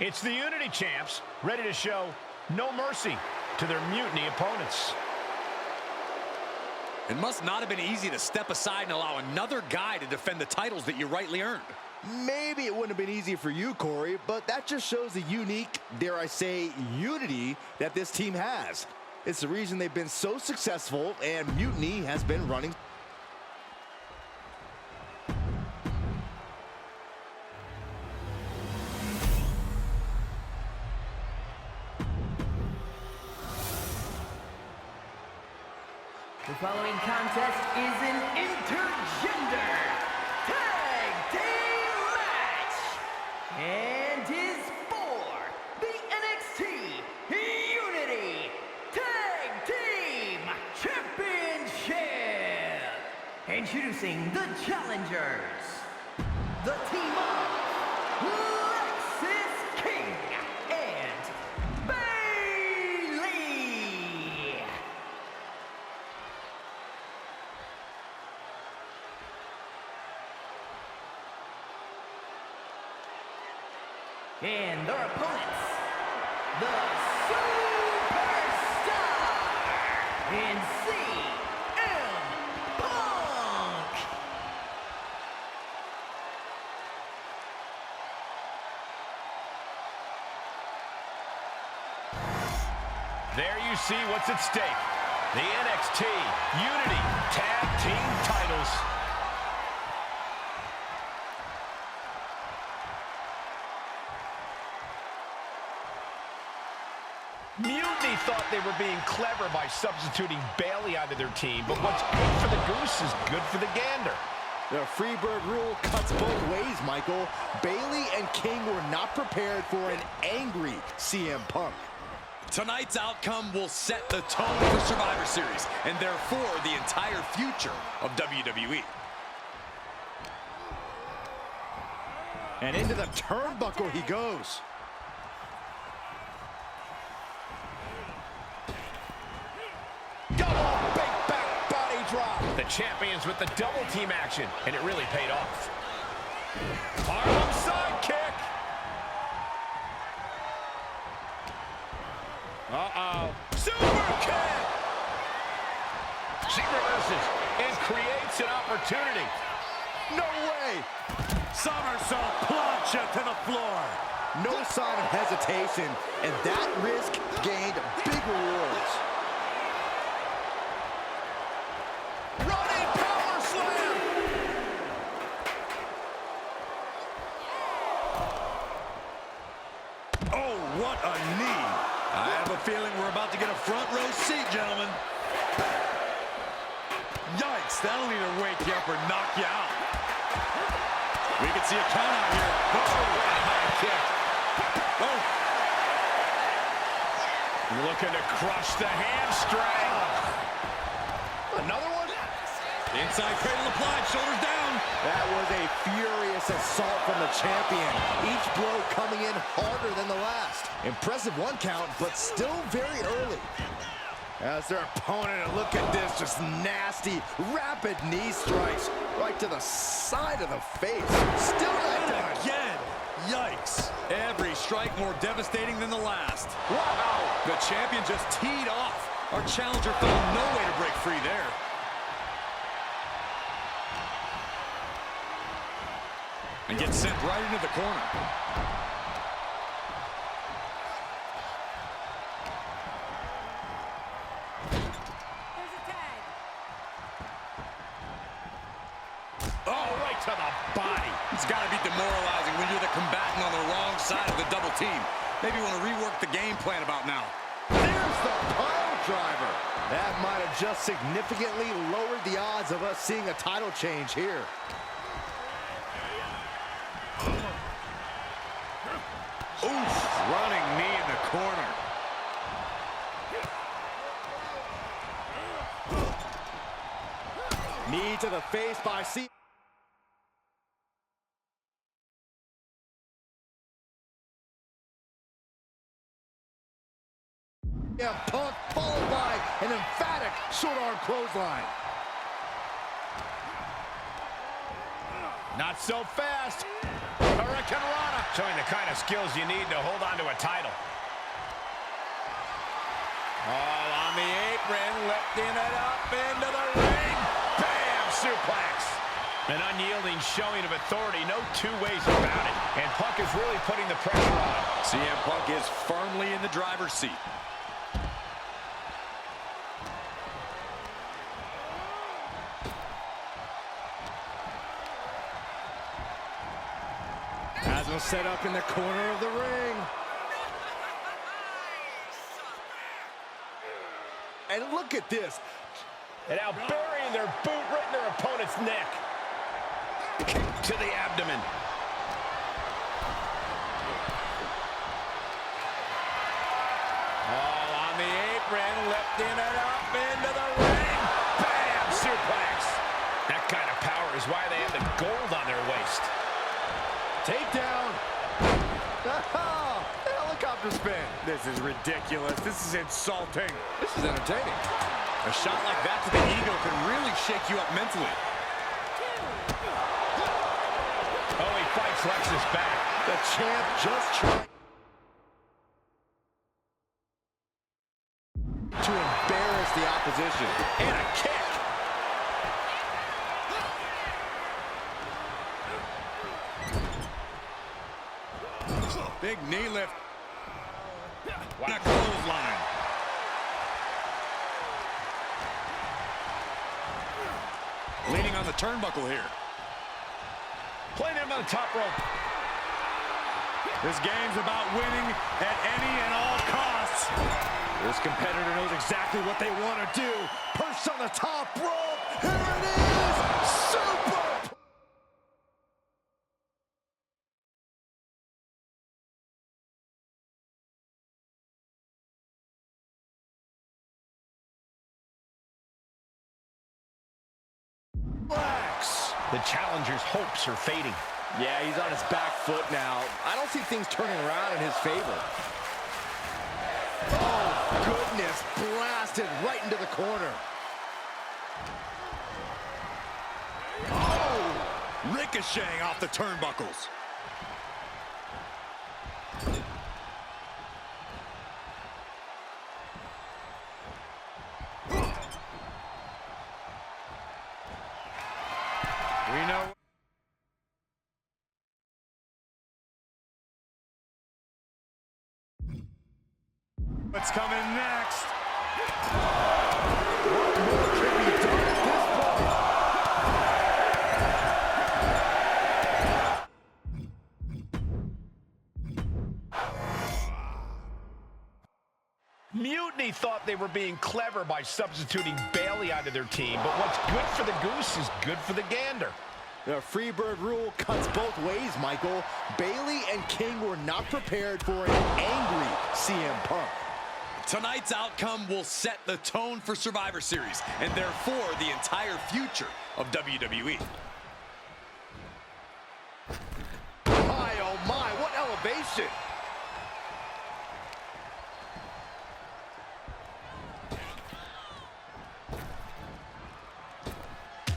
It's the Unity Champs, ready to show no mercy to their Mutiny opponents. It must not have been easy to step aside and allow another guy to defend the titles that you rightly earned. Maybe it wouldn't have been easy for you, Corey, but that just shows the unique, dare I say, unity that this team has. It's the reason they've been so successful, and Mutiny has been running. The following contest is an intergender tag team match and is for the NXT Unity Tag Team Championship. Introducing the challengers, the team of Lexis King and Bayley. And their opponents, the Superstar and CM Punk. There you see what's at stake. The NXT Unity Tag Team titles. Mutiny thought they were being clever by substituting Bayley onto their team, but what's good for the goose is good for the gander. The Freebird rule cuts both ways, Michael. Bayley and King were not prepared for an angry CM Punk. Tonight's outcome will set the tone for Survivor Series, and therefore the entire future of WWE. And into the turnbuckle he goes. Double big back body drop. The champions with the double team action, and it really paid off. Harlem sidekick. Super kick. She reverses and creates an opportunity. No way! Somersault plancha to the floor. No sign of hesitation, and that risk gained big rewards. Running power slam. Oh, what a knee. I have a feeling we're about to get a front row seat, gentlemen. Yikes, that'll either wake you up or knock you out. We can see a count out here. Oh, and a high kick. Oh. Looking to crush the hamstring. Another one? Inside cradle applied, shoulders down. That was a furious assault from the champion. Each blow coming in harder than the last. Impressive one count, but still very early. As their opponent, look at this, just nasty, rapid knee strikes right to the side of the face. Still like that. Again. Yikes. Every strike more devastating than the last. Wow. The champion just teed off. Our challenger found no way to break free there. And gets sent right into the corner. Oh, right to the body. It's got to be demoralizing when you're the combatant on the wrong side of the double team. Maybe you want to rework the game plan about now. There's the pile driver. That might have just significantly lowered the odds of us seeing a title change here. Oof, running knee in the corner. Knee to the face by C. Punk followed by an emphatic short arm clothesline. Not so fast. Hurricane Rana. Showing the kind of skills you need to hold on to a title. All on the apron, lifting it up into the ring. Bam! Suplex. An unyielding showing of authority, no two ways about it. And Punk is really putting the pressure on. CM Punk is firmly in the driver's seat. Has him set up in the corner of the ring. And look at this. And now burying their boot right in their opponent's neck. Kick to the abdomen. All on the apron, lifting it up into the ring. Bam! Suplex. That kind of power is why they have the gold on their waist. Takedown. Oh, helicopter spin. This is ridiculous. This is insulting. This is entertaining. A shot like that to the ego can really shake you up mentally. Oh, he fights Lexus back. The champ just tried to embarrass the opposition. And a kick. Big knee lift. Wow. And a clothesline. Leaning on the turnbuckle here. Playing him on the top rope. This game's about winning at any and all costs. This competitor knows exactly what they want to do. Perched on the top rope. Here it is. Super. The challenger's hopes are fading. Yeah, he's on his back foot now. I don't see things turning around in his favor. Oh, goodness. Blasted right into the corner. Oh! Ricocheting off the turnbuckles. We know. What's coming next? What more can be done at this point? Mutiny thought they were being clever by substituting Bayley onto their team, but what's good for the goose is good for the gander. The Freebird rule cuts both ways, Michael. Bayley and King were not prepared for an angry CM Punk. Tonight's outcome will set the tone for Survivor Series, and therefore the entire future of WWE. My, oh my, what elevation!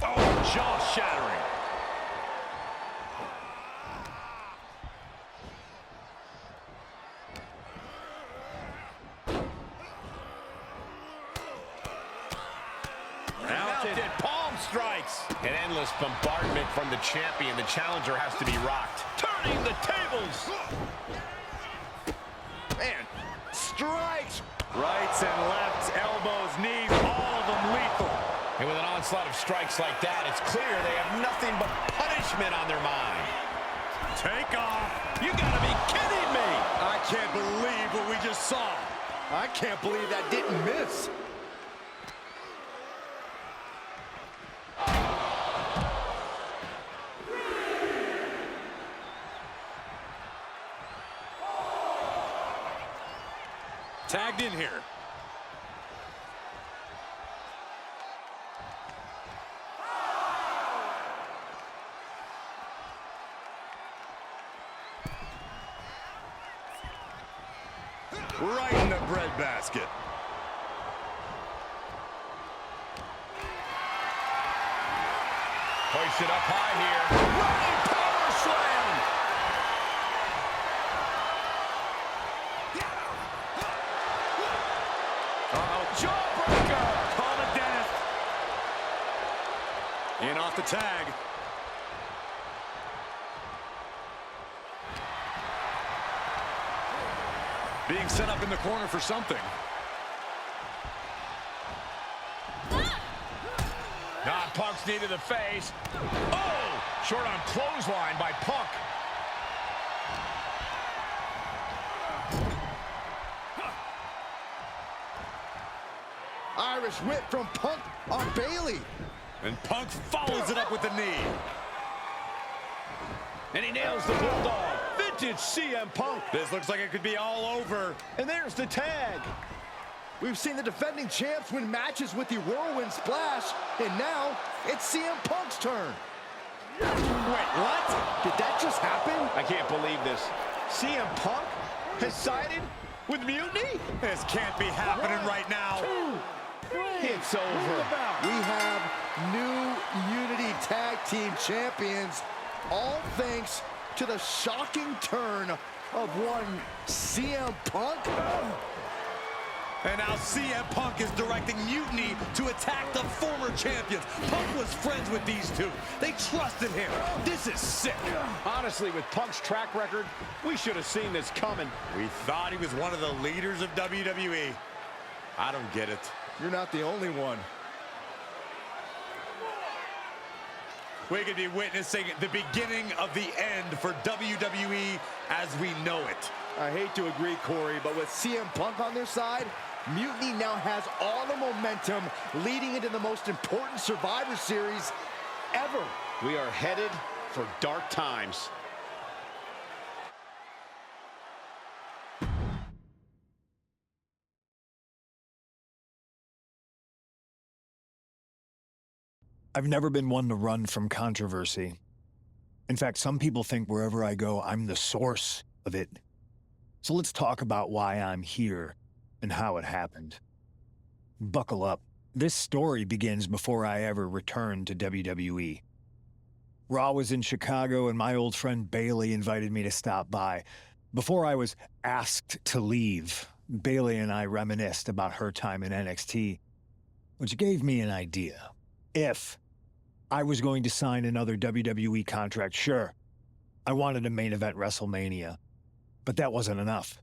Oh, jaw-shattering. Mounted palm strikes. An endless bombardment from the champion. The challenger has to be rocked. Turning the tables. Man, strikes! Rights and lefts, elbows, knees, all of them lethal. And with an onslaught of strikes like that, it's clear they have nothing but punishment on their mind. Take off. You gotta be kidding me! I can't believe what we just saw. I can't believe that didn't miss. Tagged in here. Right in the breadbasket. Hoisted up high here. Running power slam. Jawbreaker. Call the dentist. In off the tag. Being set up in the corner for something. Punk's knee to the face. Oh! Short on clothesline by Punk. Irish whip from Punk on Bayley. And Punk follows it up with the knee. And he nails the Bulldog. Vintage CM Punk. This looks like it could be all over. And there's the tag. We've seen the defending champs win matches with the Whirlwind Splash, and now it's CM Punk's turn. Wait, what? Did that just happen? I can't believe this. CM Punk has sided with Mutiny? This can't be happening right now. It's over. We have new Unity Tag Team Champions, all thanks to the shocking turn of one CM Punk. And now CM Punk is directing Mutiny to attack the former champions. Punk was friends with these two. They trusted him. This is sick. Honestly, with Punk's track record, we should have seen this coming. We thought he was one of the leaders of WWE. I don't get it. You're not the only one. We could be witnessing the beginning of the end for WWE as we know it. I hate to agree, Corey, but with CM Punk on their side, Mutiny now has all the momentum leading into the most important Survivor Series ever. We are headed for dark times. I've never been one to run from controversy. In fact, some people think wherever I go, I'm the source of it. So let's talk about why I'm here and how it happened. Buckle up. This story begins before I ever returned to WWE. Raw was in Chicago and my old friend Bayley invited me to stop by. Before I was asked to leave, Bayley and I reminisced about her time in NXT, which gave me an idea. If I was going to sign another WWE contract, sure, I wanted a main event WrestleMania. But that wasn't enough.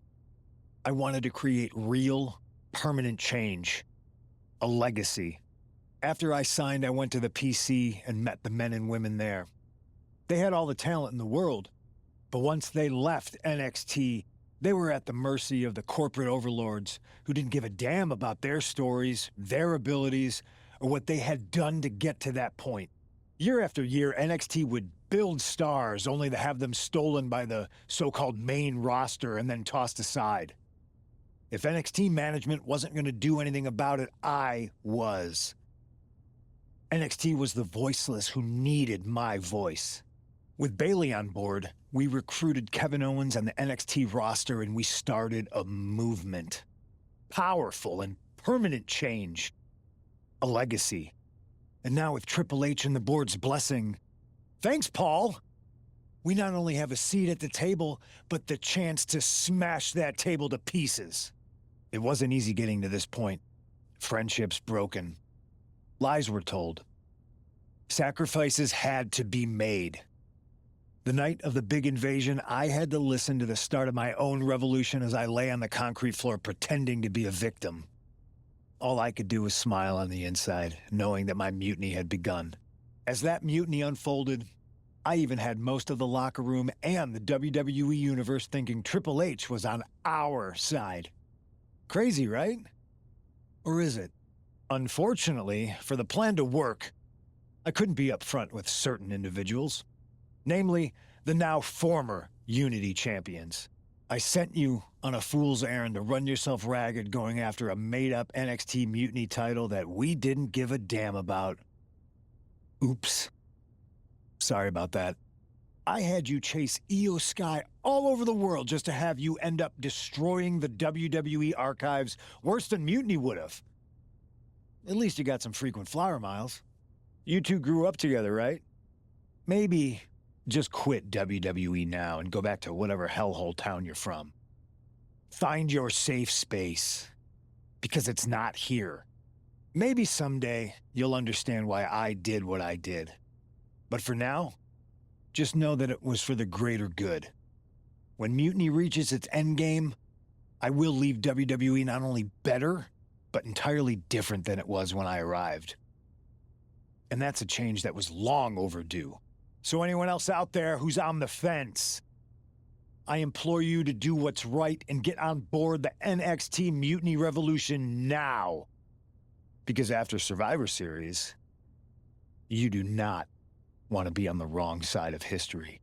I wanted to create real, permanent change. A legacy. After I signed, I went to the PC and met the men and women there. They had all the talent in the world. But once they left NXT, they were at the mercy of the corporate overlords who didn't give a damn about their stories, their abilities, or what they had done to get to that point. Year after year, NXT would build stars only to have them stolen by the so-called main roster and then tossed aside. If NXT management wasn't going to do anything about it, I was. NXT was the voiceless who needed my voice. With Bayley on board, we recruited Kevin Owens and the NXT roster and we started a movement. Powerful and permanent change. A legacy. And now with Triple H and the board's blessing, thanks, Paul. We not only have a seat at the table, but the chance to smash that table to pieces. It wasn't easy getting to this point. Friendships broken. Lies were told. Sacrifices had to be made. The night of the big invasion, I had to listen to the start of my own revolution as I lay on the concrete floor pretending to be a victim. All I could do was smile on the inside, knowing that my mutiny had begun. As that mutiny unfolded, I even had most of the locker room and the WWE Universe thinking Triple H was on our side. Crazy, right? Or is it? Unfortunately, for the plan to work, I couldn't be upfront with certain individuals. Namely, the now former Unity champions. I sent you on a fool's errand to run yourself ragged going after a made-up NXT Mutiny title that we didn't give a damn about. Oops. Sorry about that. I had you chase Io Sky all over the world just to have you end up destroying the WWE archives worse than Mutiny would have. At least you got some frequent flyer miles. You two grew up together, right? Maybe just quit WWE now and go back to whatever hellhole town you're from. Find your safe space, because it's not here. Maybe someday you'll understand why I did what I did. But for now, just know that it was for the greater good. When Mutiny reaches its endgame, I will leave WWE not only better, but entirely different than it was when I arrived. And that's a change that was long overdue. So anyone else out there who's on the fence, I implore you to do what's right and get on board the NXT Mutiny Revolution now. Because after Survivor Series, you do not want to be on the wrong side of history.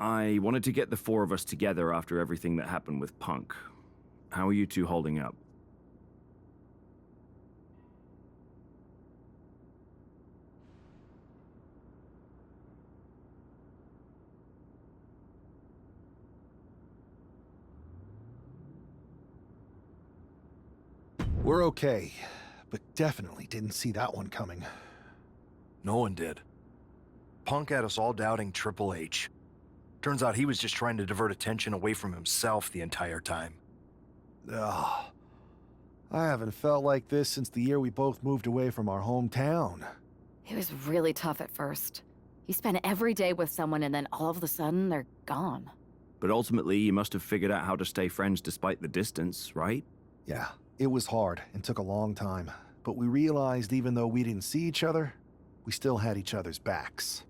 I wanted to get the four of us together after everything that happened with Punk. How are you two holding up? We're okay, but definitely didn't see that one coming. No one did. Punk had us all doubting Triple H. Turns out he was just trying to divert attention away from himself the entire time. Ugh. I haven't felt like this since the year we both moved away from our hometown. It was really tough at first. You spend every day with someone and then all of a sudden they're gone. But ultimately, you must have figured out how to stay friends despite the distance, right? Yeah, it was hard and took a long time. But we realized even though we didn't see each other, we still had each other's backs.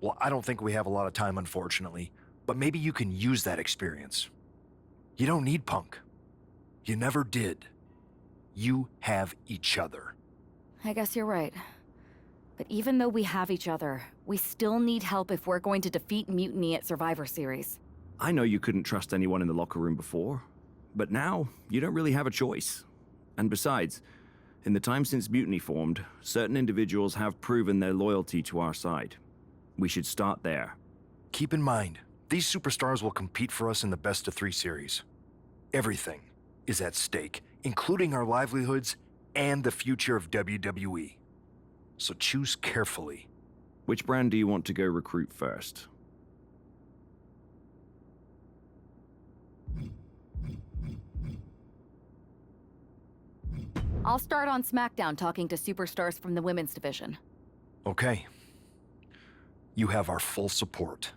Well, I don't think we have a lot of time, unfortunately, but maybe you can use that experience. You don't need Punk. You never did. You have each other. I guess you're right. But even though we have each other, we still need help if we're going to defeat Mutiny at Survivor Series. I know you couldn't trust anyone in the locker room before, but now you don't really have a choice. And besides, in the time since Mutiny formed, certain individuals have proven their loyalty to our side. We should start there. Keep in mind, these superstars will compete for us in the best-of-3 series. Everything is at stake, including our livelihoods and the future of WWE. So choose carefully. Which brand do you want to go recruit first? I'll start on SmackDown talking to superstars from the women's division. Okay. You have our full support.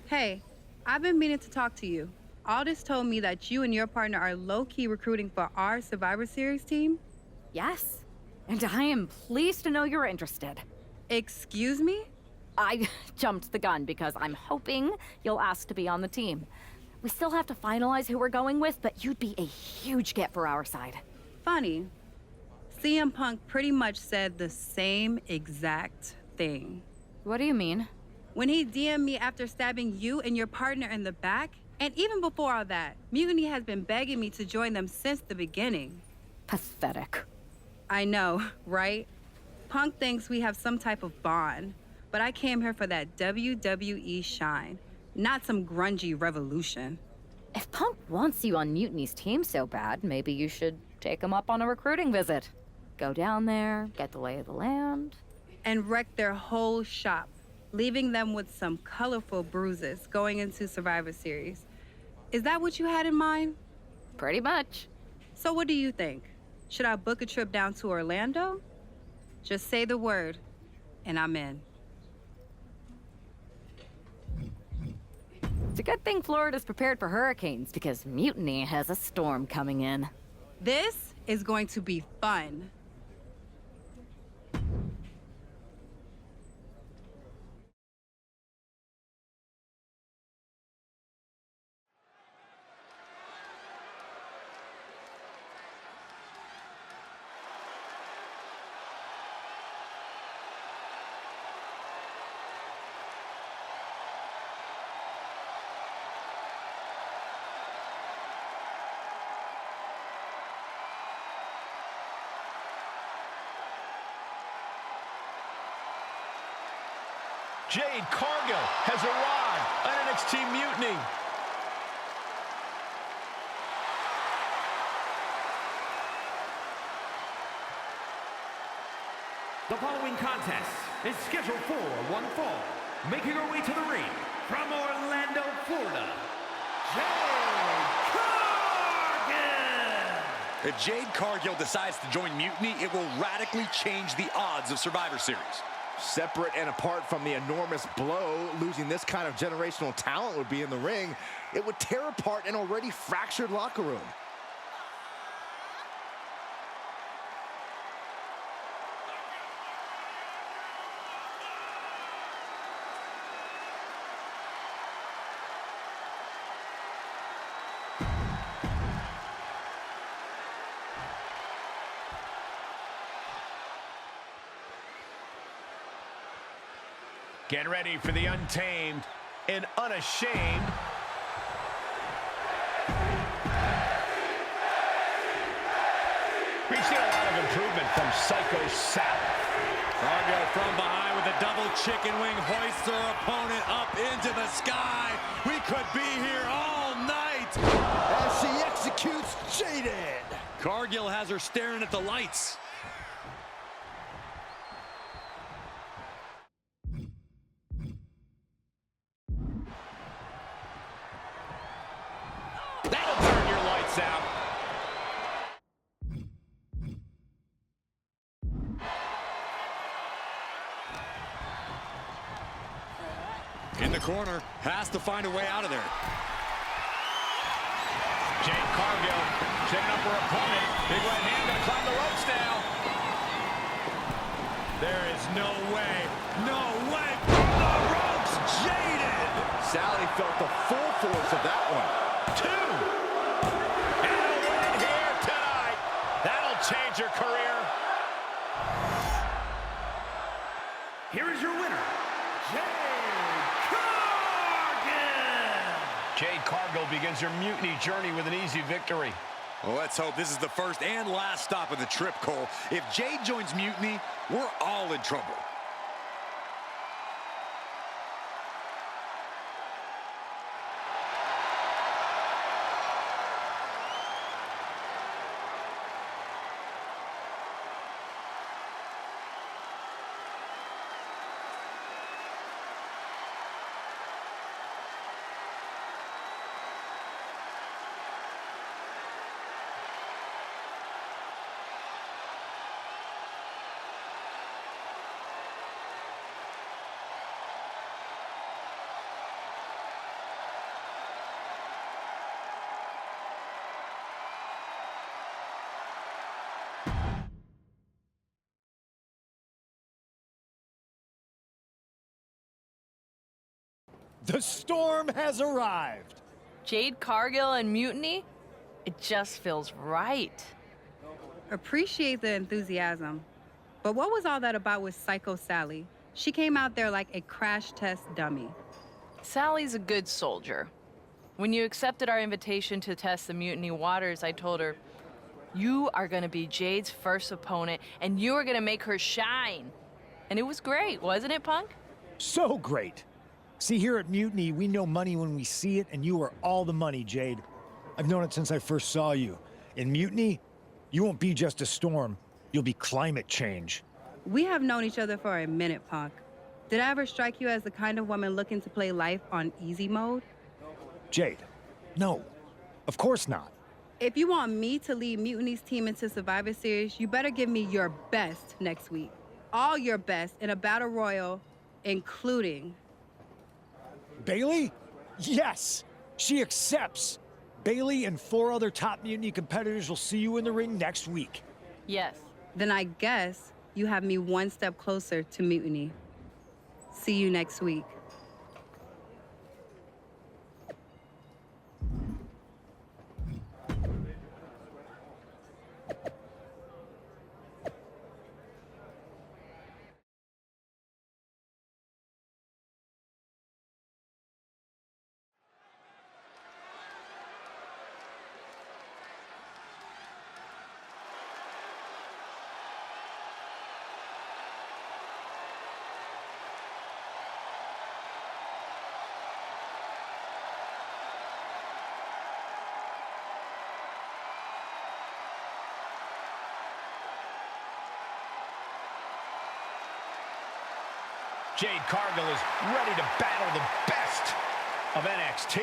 Hey, I've been meaning to talk to you. Aldis told me that you and your partner are low-key recruiting for our Survivor Series team. Yes, and I am pleased to know you're interested. Excuse me? I jumped the gun because I'm hoping you'll ask to be on the team. We still have to finalize who we're going with, but you'd be a huge get for our side. Funny. CM Punk pretty much said the same exact thing. What do you mean? When he DM'd me after stabbing you and your partner in the back, and even before all that, Mutiny has been begging me to join them since the beginning. Pathetic. I know, right? Punk thinks we have some type of bond, but I came here for that WWE shine, not some grungy revolution. If Punk wants you on Mutiny's team so bad, maybe you should take him up on a recruiting visit. Go down there, get the lay of the land. And wreck their whole shop, leaving them with some colorful bruises going into Survivor Series. Is that what you had in mind? Pretty much. So what do you think? Should I book a trip down to Orlando? Just say the word, and I'm in. It's a good thing Florida's prepared for hurricanes, because Mutiny has a storm coming in. This is going to be fun. Jade Cargill has arrived on NXT Mutiny. The following contest is scheduled for one fall. Making her way to the ring from Orlando, Florida, Jade Cargill! If Jade Cargill decides to join Mutiny, it will radically change the odds of Survivor Series. Separate and apart from the enormous blow losing this kind of generational talent would be in the ring, it would tear apart an already fractured locker room. Get ready for the untamed and unashamed we've seen a lot of improvement from Psycho Sally. Cargill from behind with a double chicken wing hoists her opponent up into the sky. We could be here all night. As she executes Jaded. Cargill has her staring at the lights. That'll turn your lights out. In the corner, has to find a way out of there. Jade Cargill setting up her opponent. Big right hand gonna climb the ropes now. There is no way, no way. The ropes, Jaded. Sally felt the full force of that one. 2. And a win here tonight. That'll change your career. Here is your winner, Jade Cargill! Jade Cargill begins her Mutiny journey with an easy victory. Well, let's hope this is the first and last stop of the trip, Cole. If Jade joins Mutiny, we're all in trouble. The storm has arrived. Jade Cargill and Mutiny? It just feels right. Appreciate the enthusiasm. But what was all that about with Psycho Sally? She came out there like a crash test dummy. Sally's a good soldier. When you accepted our invitation to test the Mutiny waters, I told her, you are gonna be Jade's first opponent, and you are gonna make her shine. And it was great, wasn't it, Punk? So great. See, here at Mutiny, we know money when we see it, and you are all the money, Jade. I've known it since I first saw you. In Mutiny, you won't be just a storm. You'll be climate change. We have known each other for a minute, Punk. Did I ever strike you as the kind of woman looking to play life on easy mode? Jade, no. Of course not. If you want me to lead Mutiny's team into Survivor Series, you better give me your best next week. All your best in a battle royal, including... Bayley? Yes! She accepts! Bayley and 4 other top Mutiny competitors will see you in the ring next week. Yes. Then I guess you have me one step closer to Mutiny. See you next week. Jade Cargill is ready to battle the best of NXT.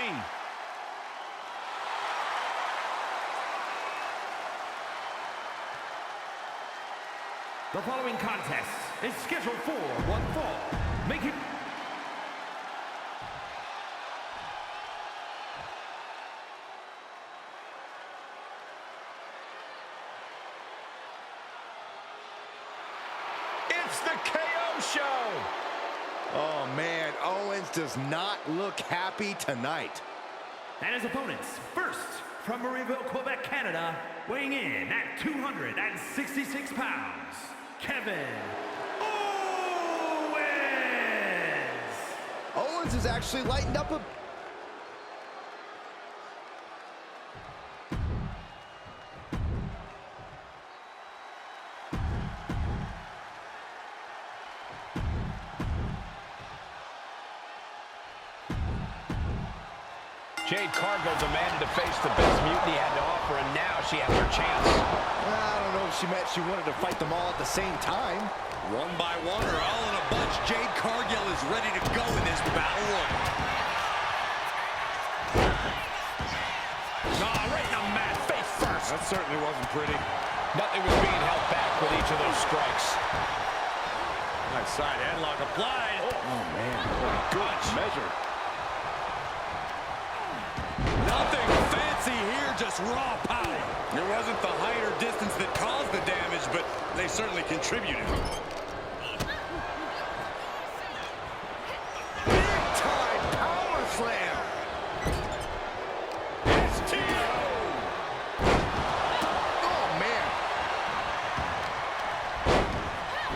The following contest is scheduled for one fall. Make it... It's the KO Show! Oh, man, Owens does not look happy tonight. And his opponents, first, from Marieville, Quebec, Canada, weighing in at 266 pounds, Kevin Owens! Owens is actually lightened up a... Jade Cargill demanded to face the best Mutiny had to offer, and now she has her chance. I don't know if she meant she wanted to fight them all at the same time. One by one or all in a bunch, Jade Cargill is ready to go in this battle royal. Right in the mat, face first. That certainly wasn't pretty. Nothing was being held back with each of those strikes. Nice side headlock applied. Oh, man, what a good measure. Nothing fancy here, just raw power. It wasn't the height or distance that caused the damage, but they certainly contributed. Big time power slam. STO! Oh, man.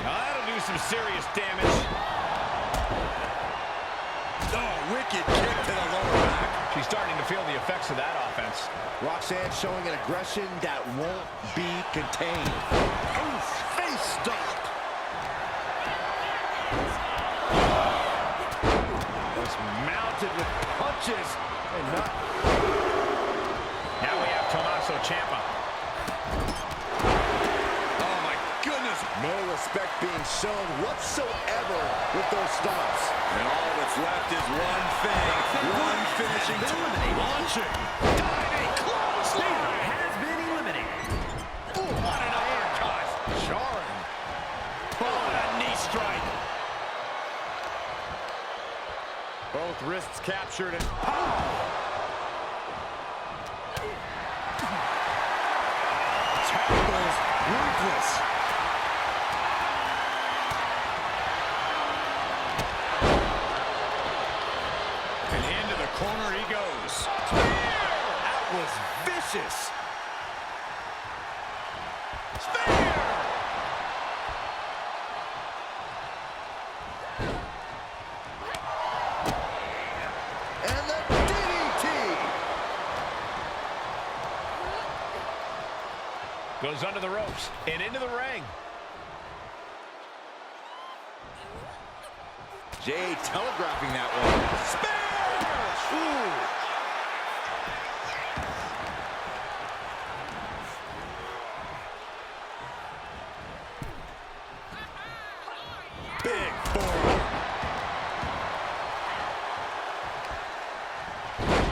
That'll do some serious damage. Oh, wicked kick to the lower back. She's starting to feel the effects of that offense. Roxanne showing an aggression that won't be contained. Oof, face stop. Was mounted with punches and not... Now we have Tommaso Ciampa. Oh, my goodness. No respect being shown whatsoever with those stomps. And all that's left is one thing. One finishing launching. Diving clothesline has been eliminated. Ooh, what an uppercut. Jarring. Oh, what a knee strike. Both wrists captured and Ciampa's ruthless. And into the corner he goes. That was vicious. And the DDT. Goes under the ropes and into the ring. Jade telegraphing that one. Spear! Ooh. big forearm.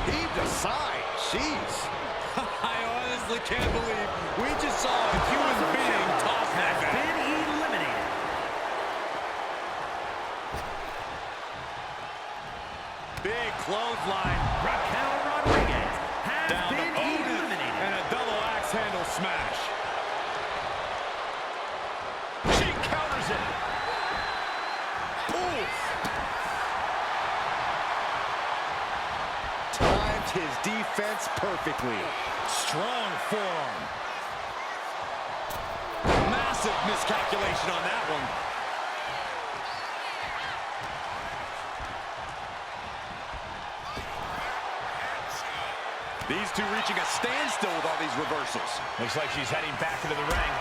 Heaved aside. Jeez. I honestly can't believe we just saw a human being toss that has been eliminated. Big clothesline. Raquel Rodriguez has Down been eliminated. And a double axe handle smash. She counters it. Oof. Timed his defense perfectly. Strong forearm. Massive miscalculation on that one. These two reaching a standstill with all these reversals. Looks like she's heading back into the ring.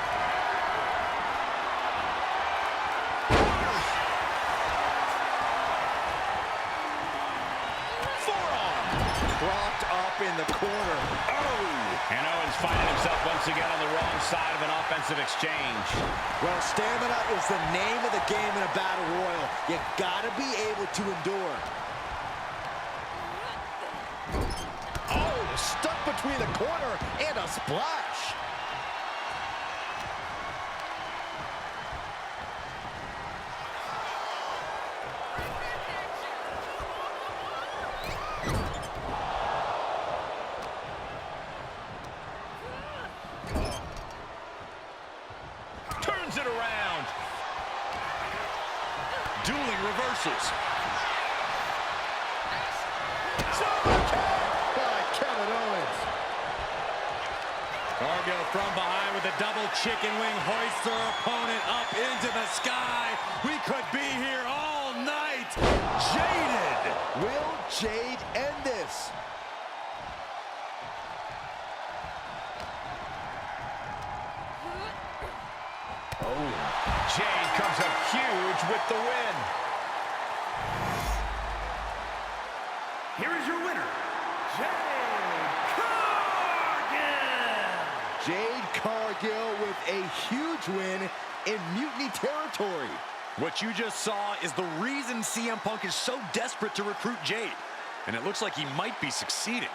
Forearm. Propped up up in the corner. Oh! And Owens finding himself once again on the wrong side of an offensive exchange. Well, stamina is the name of the game in a battle royal. You gotta be able to endure. Oh, stuck between the corner and a splash. Turns it around. Dueling reversals. By Kevin Owens. Cargill from behind with a double chicken wing, hoists her opponent up into the sky. We could be here all night. Jaded. Will Jade end this? Jade comes up huge with the win. Here is your winner, Jade Cargill. Jade Cargill with a huge win in Mutiny territory. What you just saw is the reason CM Punk is so desperate to recruit Jade. And it looks like he might be succeeding.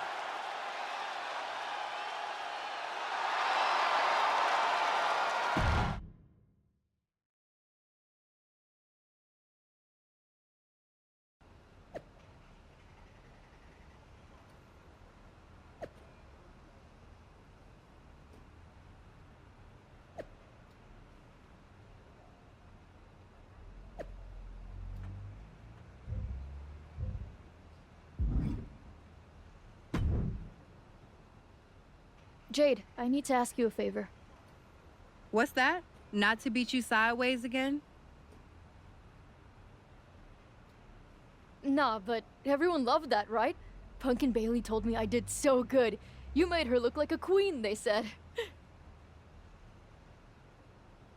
Jade, I need to ask you a favor. What's that? Not to beat you sideways again? Nah, but everyone loved that, right? Punk and Bailey told me I did so good. You made her look like a queen, they said.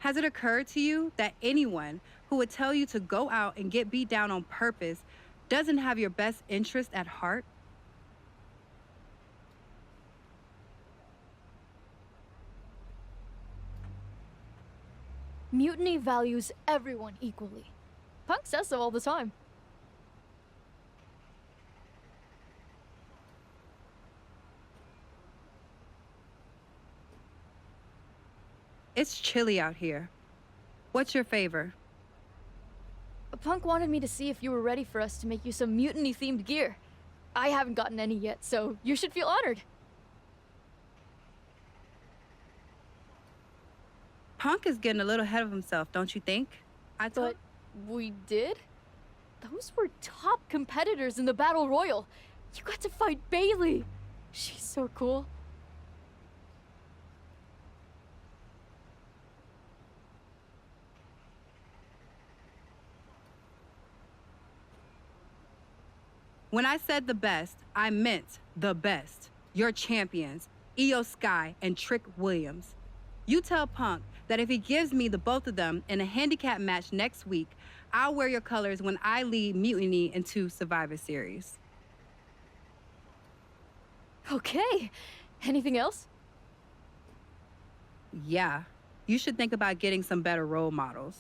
Has it occurred to you that anyone who would tell you to go out and get beat down on purpose doesn't have your best interest at heart? Mutiny values everyone equally. Punk says so all the time. It's chilly out here. What's your favor? Punk wanted me to see if you were ready for us to make you some mutiny-themed gear. I haven't gotten any yet, so you should feel honored. Punk is getting a little ahead of himself, don't you think? But we did? Those were top competitors in the Battle Royal. You got to fight Bailey. She's so cool. When I said the best, I meant the best. Your champions, Io Sky and Trick Williams. You tell Punk that if he gives me the both of them in a handicap match next week, I'll wear your colors when I lead Mutiny into Survivor Series. Okay. Anything else? Yeah. You should think about getting some better role models.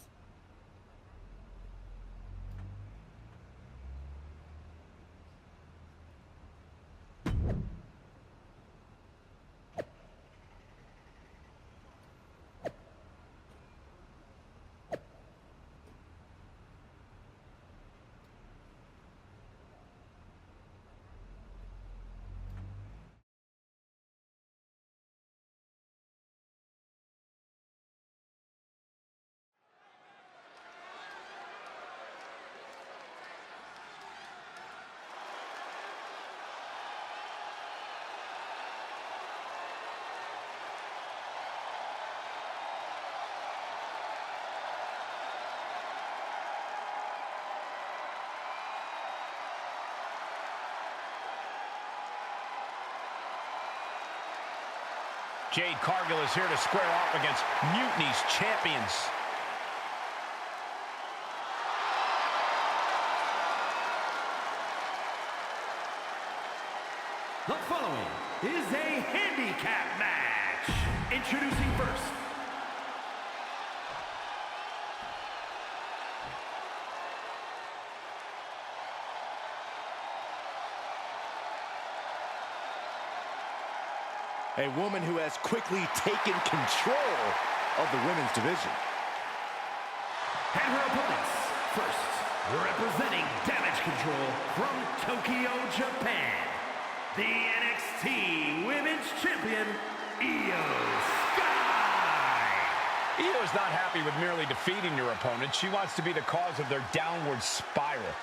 Jade Cargill is here to square off against Mutiny's champions. The following is a handicap match. Introducing first. A woman who has quickly taken control of the women's division. And her opponents, first, representing Damage Control from Tokyo, Japan, the NXT Women's Champion, Io Sky. Io is not happy with merely defeating your opponent. She wants to be the cause of their downward spiral.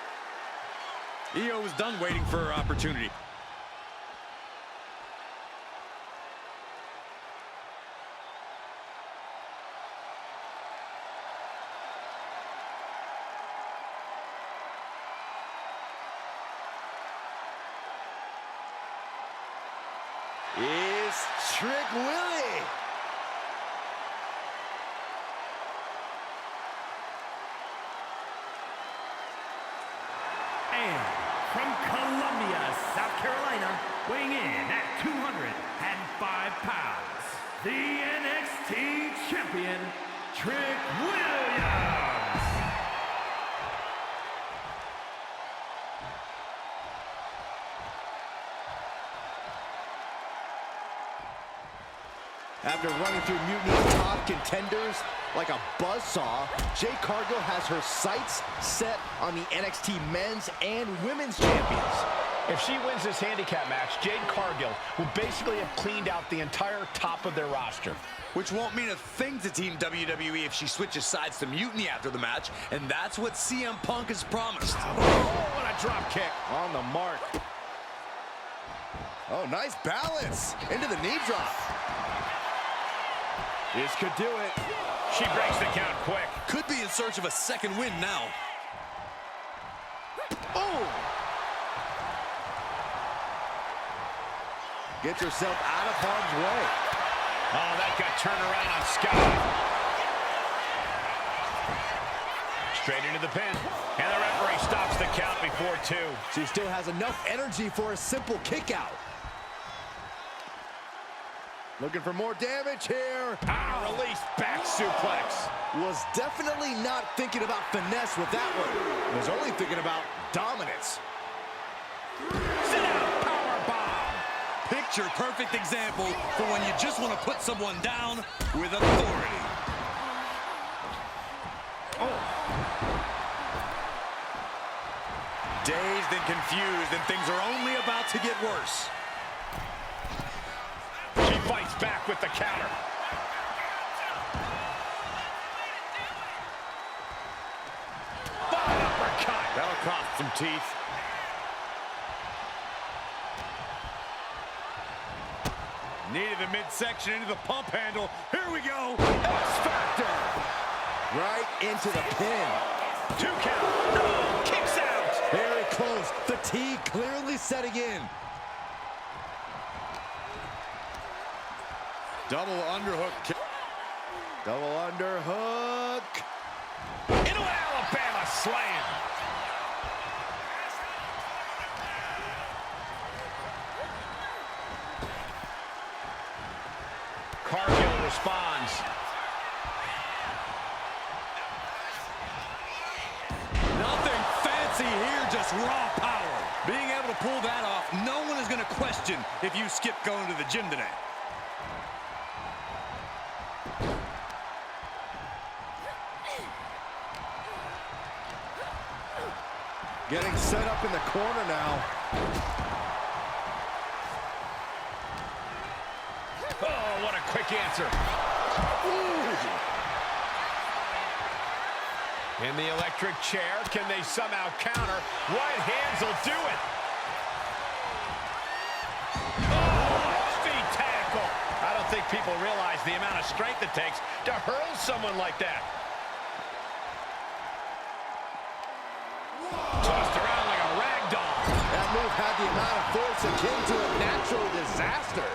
Io was done waiting for her opportunity. Is Trick Willie. And from Columbia, South Carolina, weighing in at 205 pounds, the NXT Champion, Trick Williams. After running through Mutiny's top contenders like a buzzsaw, Jade Cargill has her sights set on the NXT men's and women's champions. If she wins this handicap match, Jade Cargill will basically have cleaned out the entire top of their roster. Which won't mean a thing to Team WWE if she switches sides to Mutiny after the match, and that's what CM Punk has promised. Oh, what a drop kick. On the mark. Oh, nice balance. Into the knee drop. This could do it. She breaks the count quick. Could be in search of a second win now. Oh! Gets herself out of harm's way. Oh, that got turned around on Sky. Straight into the pin. And the referee stops the count before 2. She still has enough energy for a simple kick out. Looking for more damage here. Release back suplex. Was definitely not thinking about finesse with that one. Was only thinking about dominance. Sit down, powerbomb. Picture perfect example for when you just want to put someone down with authority. Oh. Dazed and confused, and things are only about to get worse. She fights back with the counter. Fine uppercut. That'll cost some teeth. Needed the midsection into the pump handle. Here we go. X-Factor. Right into the pin. 2 count. No, kicks out. Very close. Fatigue clearly setting in. Double underhook. Double underhook. Into an Alabama slam. Cargill responds. Nothing fancy here, just raw power. Being able to pull that off, no one is going to question if you skip going to the gym today. Getting set up in the corner now. Oh, what a quick answer. In the electric chair, can they somehow counter? Right hands will do it. Oh, feet tackle. I don't think people realize the amount of strength it takes to hurl someone like that. Tossed around like a rag doll. That move had the amount of force akin to a natural disaster.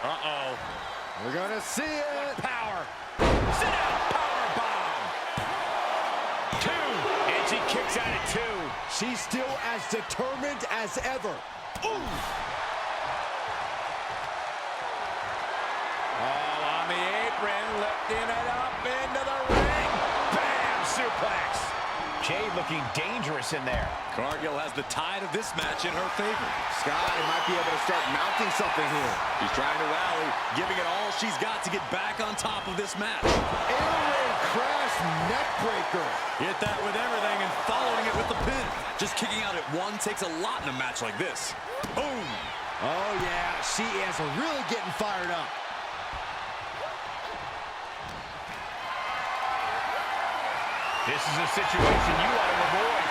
Uh-oh. We're gonna see it. Power. Sit out. Power bomb. 2. And she kicks out at 2. She's still as determined as ever. Ooh. All on the apron, lifting it up into the ring. Bam! Suplex. Jade looking dangerous in there. Cargill has the tide of this match in her favor. Sky might be able to start mounting something here. She's trying to rally, giving it all she's got to get back on top of this match. Airway crash neckbreaker. Hit that with everything and following it with the pin. Just kicking out at 1 takes a lot in a match like this. Boom! Oh, yeah, she is really getting fired up. This is a situation you want to avoid.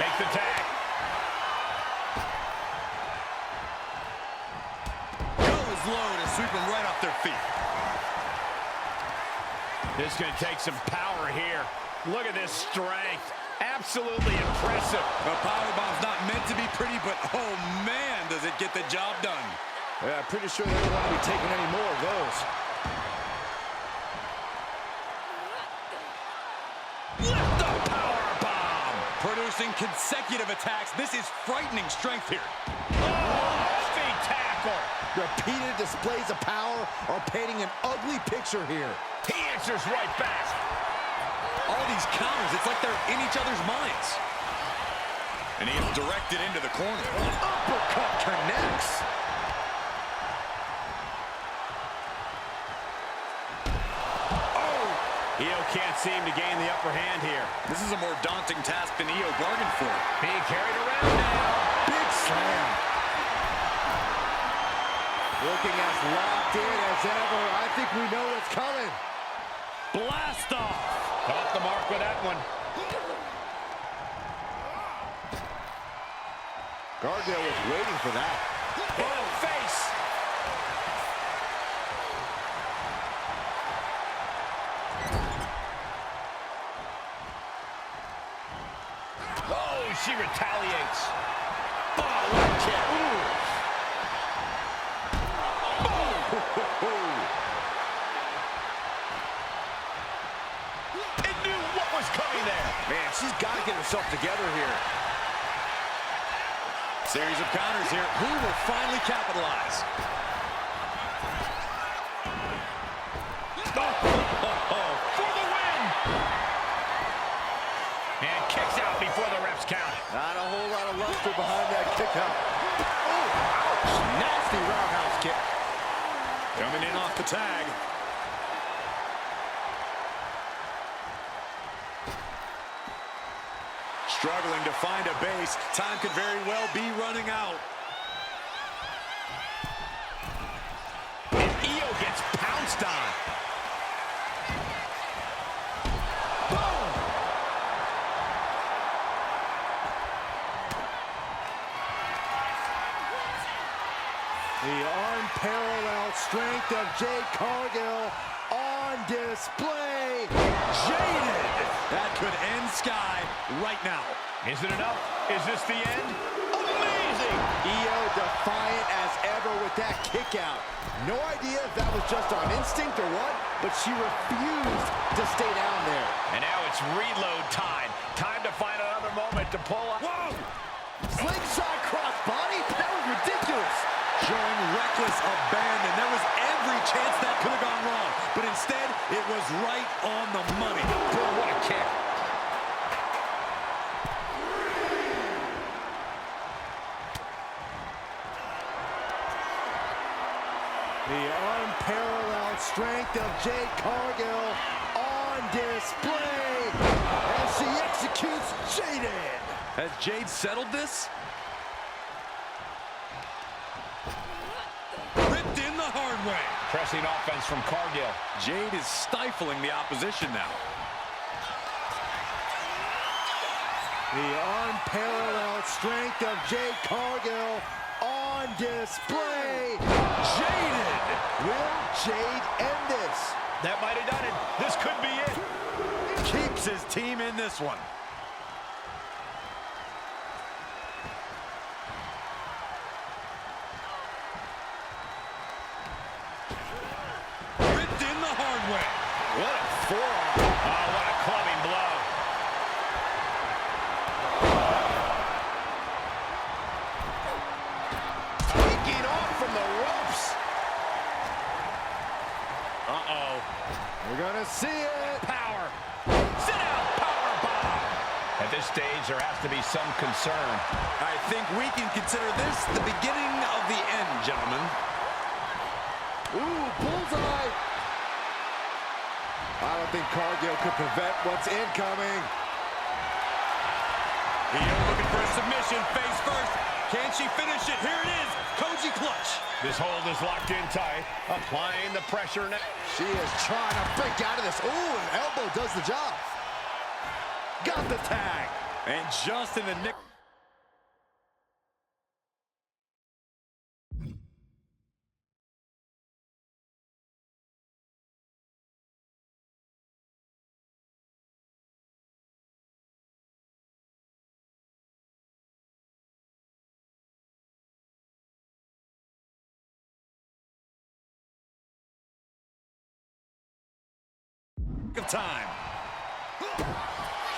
Make the tag. Goes low to sweep them right off their feet. This is going to take some power here. Look at this strength. Absolutely impressive. The powerbomb's not meant to be pretty, but oh man, does it get the job done. Yeah, I'm pretty sure they don't want to be taking any more of those. Lift the power bomb. Producing consecutive attacks. This is frightening strength here. Oh, feet tackle. Repeated displays of power are painting an ugly picture here. He answers right back. All these counters, it's like they're in each other's minds. And he is directed into the corner. Uppercut connects. Io can't seem to gain the upper hand here. This is a more daunting task than Io bargained for. Being carried around now. Big slam. Looking as locked in as ever. I think we know what's coming. Blast off. Off the mark with that one. Cargill was waiting for that. Oh, face. Oh, she retaliates. Oh, what a kick. It knew what was coming there. Man, she's got to get herself together here. Series of counters here. Who will finally capitalize? For the win! And kicks out before the refs count. Not a whole lot of luster behind that kick out. Oh, ouch! Nasty roundhouse kick. Coming in off the tag. Struggling to find a base. Time could very well be running out. And Io gets pounced on. Boom! The unparalleled strength of Jade Cargill on display. Jaded! That could end Sky right now. Is it enough? Is this the end? Amazing! Io defiant as ever with that kick out. No idea if that was just on instinct or what, but she refused to stay down there. And now it's reload time. Time to find another moment to pull up. Whoa! Slingshot crossbody? That was ridiculous. Showing reckless abandon. There was every chance that could have gone wrong, but instead, it was right on the money. Boy, what a kick. The unparalleled strength of Jade Cargill on display as she executes Jaded. Has Jade settled this? Ripped in the hard way. Pressing offense from Cargill. Jade is stifling the opposition now. The unparalleled strength of Jade Cargill on display. Jaded! Will Jade end this? That might have done it. This could be it. Keeps his team in this one. good win. What a forearm. Oh, what a clubbing blow. Taking off from the ropes. Uh-oh. We're gonna see it. Power. Sit out. Power bomb. At this stage, there has to be some concern. I think we can consider this the beginning of the end, gentlemen. Ooh, bullseye. I don't think Cargill could prevent what's incoming. Io looking for a submission, face first. Can she finish it? Here it is, Koji clutch. This hold is locked in tight, applying the pressure now. She is trying to break out of this. Ooh, an elbow does the job. Got the tag. And just in the nick. Of time.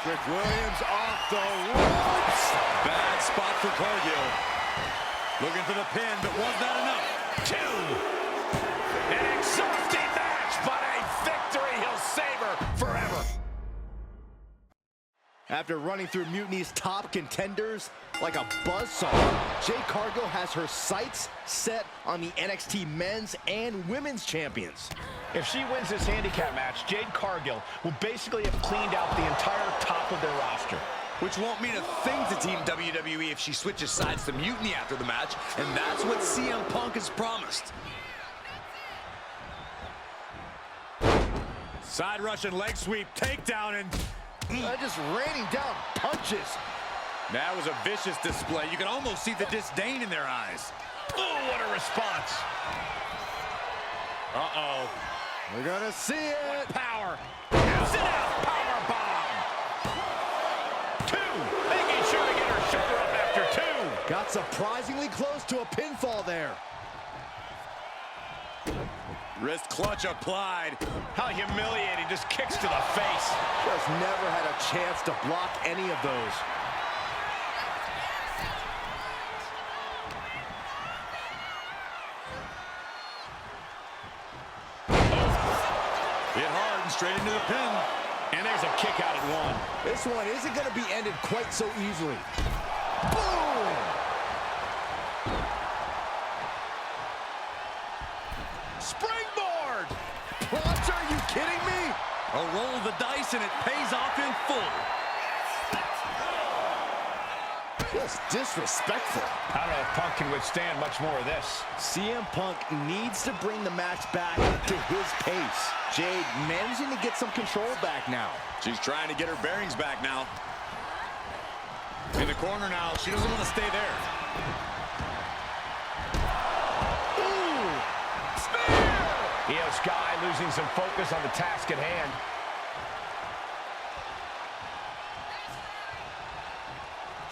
Trick Williams off the ropes. Bad spot for Cargill. Looking for the pin, but was not enough. 2. An exhausting match, but a victory. He'll save her forever. After running through Mutiny's top contenders like a buzzsaw, Jade Cargill has her sights set on the NXT men's and women's champions. If she wins this handicap match, Jade Cargill will basically have cleaned out the entire top of their roster. Which won't mean a thing to Team WWE if she switches sides to Mutiny after the match, and that's what CM Punk has promised. Side Russian leg sweep, takedown, and just raining down punches. That was a vicious display. You can almost see the disdain in their eyes. Oh, what a response. Uh-oh. We're gonna see it. Power. Sit out. Power bomb. 2. Making sure to get her shoulder up after 2. Got surprisingly close to a pinfall there. Wrist clutch applied. How humiliating. Just kicks to the face. Just never had a chance to block any of those. Hit hard and straight into the pin. And there's a kick out at 1. This one isn't going to be ended quite so easily. Boom! Springboard! What? Are you kidding me? A roll of the dice and it pays off in full. Just disrespectful. I don't know if Punk can withstand much more of this. CM Punk needs to bring the match back to his pace. Jade managing to get some control back now. She's trying to get her bearings back now. In the corner now. She doesn't want to stay there. Ooh! Spear! Io Sky losing some focus on the task at hand.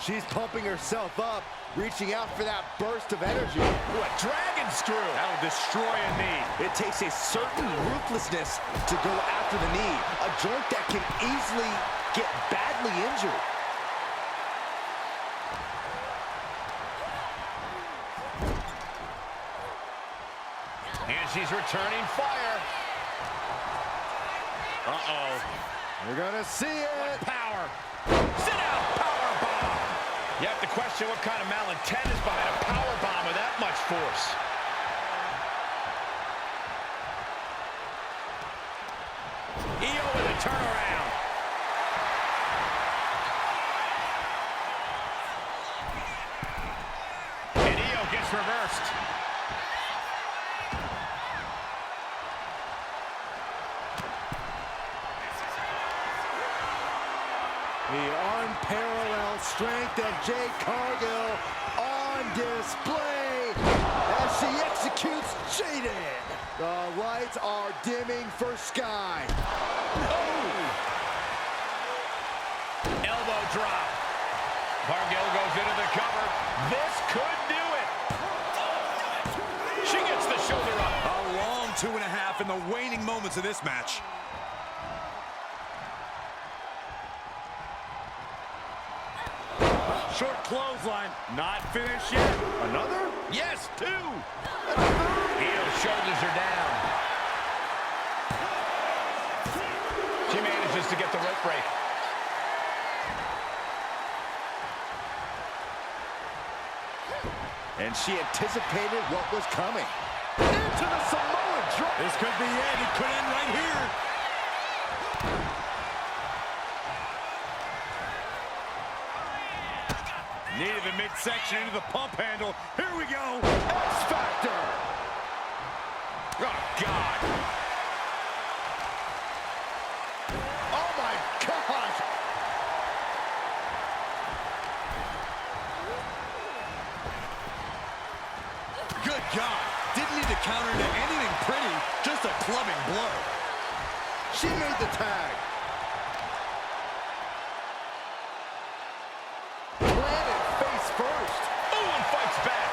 She's pumping herself up, reaching out for that burst of energy. Ooh, a dragon screw. That'll destroy a knee. It takes a certain ruthlessness to go after the knee, a joint that can easily get badly injured. And she's returning fire. Uh-oh. We're gonna see it. Power. Sit out. Power bomb. You have to question what kind of malintent is behind a power bomb with that much force. Io with a turnaround. And Io gets reversed. The unparalleled strength of Jade Cargill on display as she executes Jaded. The lights are dimming for Sky. Oh! Elbow drop. Cargill goes into the cover. This could do it. She gets the shoulder up. A long 2.5 in the waning moments of this match. Short clothesline, not finished yet. Another? Yes, 2. Io's shoulders are down. She manages to get the rope break. And she anticipated what was coming. Into the Samoa drop. This could be it. It could end right here. Needed the midsection into the pump handle. Here we go. X-Factor. Oh, God. Oh, my God. Good God. Didn't need to counter into anything pretty. Just a clubbing blow. She made the tag. Planted face first. Oh, and fights back.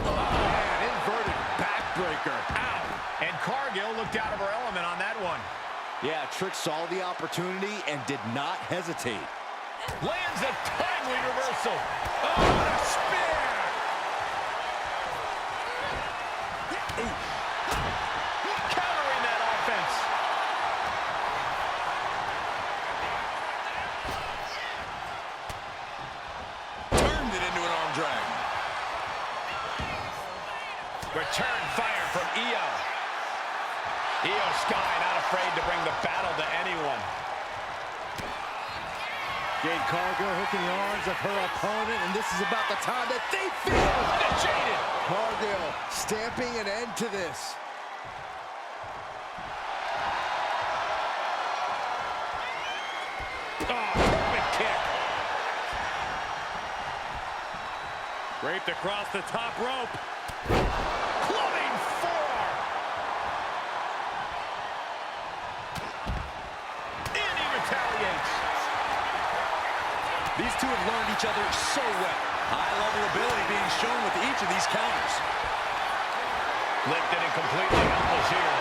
Man, inverted backbreaker. Ow. And Cargill looked out of her element on that one. Yeah, Trick saw the opportunity and did not hesitate. Lands a timely reversal. Oh, what a spear! Countering that offense. Turned it into an arm drag. Return fire from Io. Io Sky not afraid to bring the battle to anyone. Jade Cargill hooking the arms of her opponent, and this is about the time that they feel. Jaded. Cargill stamping an end to this. Oh, perfect kick. Raped across the top rope. Clubbing forearm. And he retaliates. These two have learned each other so well. High-level ability being shown with each of these counters. Lifted and completely helpless here.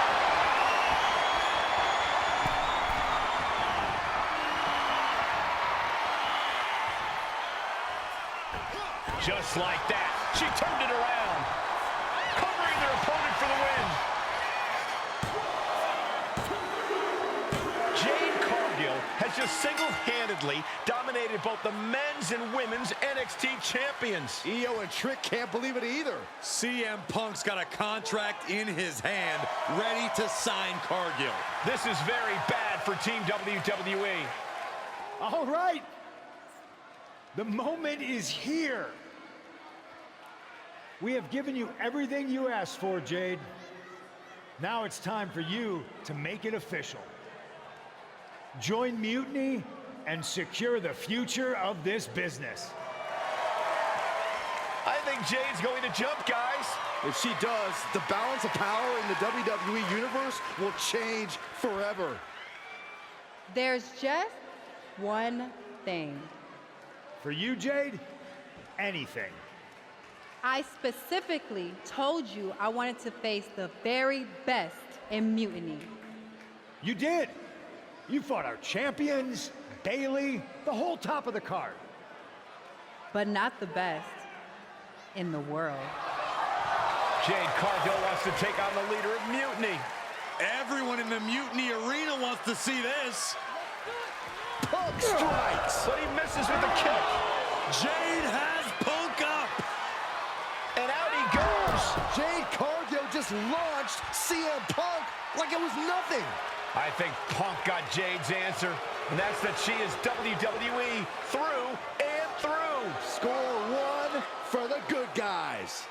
Just like that, she turned it around, covering their opponent for the win. Jade Cargill has just single-handedly dominated both the men's and women's NXT champions. Io and Trick can't believe it either. CM Punk's got a contract in his hand, ready to sign Cargill. This is very bad for Team WWE. All right. The moment is here. We have given you everything you asked for, Jade. Now it's time for you to make it official. Join Mutiny and secure the future of this business. I think Jade's going to jump, guys. If she does, the balance of power in the WWE Universe will change forever. There's just one thing. For you, Jade, anything. I specifically told you I wanted to face the very best in Mutiny. You did. You fought our champions, Bayley, the whole top of the card. But not the best in the world. Jade Cargill wants to take on the leader of Mutiny. Everyone in the Mutiny arena wants to see this. Punk strikes. But he misses with a kick. Jade has Punk up. And out he goes. Jade Cargill just launched CM Punk like it was nothing. I think Punk got Jade's answer, and that's that she is WWE through and through. Score one for the good guys.